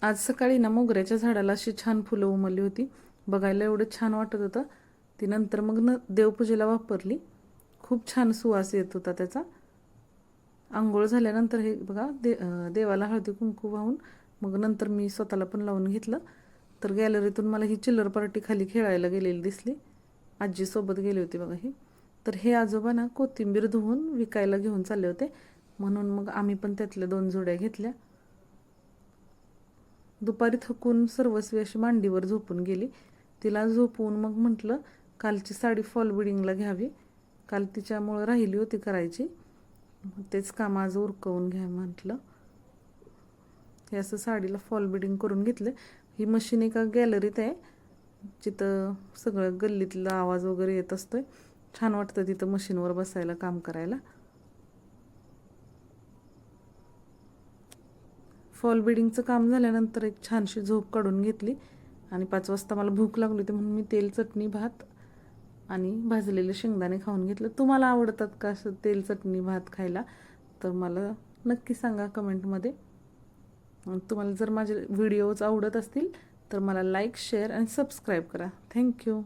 आज सकाळी ना मोगऱ्याच्या झाडाला अशी छान फुलं उमलली होती, बघायला एवढं छान वाटत होतं. ती नंतर मग देवपूजेला वापरली. खूप छान सुवास येत होता त्याचा. अंघोळ झाल्यानंतर हे बघा देवाला हळदी कुंकू वाहून मग नंतर मी स्वतःला पण लावून घेतलं. तर गॅलरीतून मला ही चिल्लर पार्टी खाली खेळायला गेलेली दिसली. आजीसोबत गेली होती बघा ही. तर हे आजोबा ना कोथिंबीर धुवून विकायला घेऊन चालले होते, म्हणून मग आम्ही पण त्यातल्या 2 जोड्या घेतल्या. दुपारी थकून सर्वस्वी अशी मांडीवर झोपून गेली. तिला झोपवून मग म्हटलं कालची साडी फॉल बिडिंगला घ्यावी. काल तिच्यामुळं राहिली होती करायची, तेच काम आज उरकवून घ्या म्हटलं. हे असं साडीला फॉल बिडिंग करून घेतलं. ही मशीन एका गॅलरीत आहे, जिथं सगळं गल्लीतला आवाज वगैरे येत असतोय. छान वाटतं तिथं मशीनवर बसायला, काम करायला. फॉल बिडिंगचं काम झाल्यानंतर एक छानशी झोप काढून घेतली आणि 5 वाजता मला भूक लागली होती, म्हणून मी तेल चटणी भात आणि भाजलेले शेंगदाणे खाऊन घेतलं. तुम्हाला आवडतात का असं तेल चटणी भात खायला? तर मला नक्की सांगा कमेंटमध्ये. तुम्हाला जर माझे व्हिडिओज आवडत असतील तर मला लाईक, शेअर आणि सबस्क्राईब करा. थँक्यू.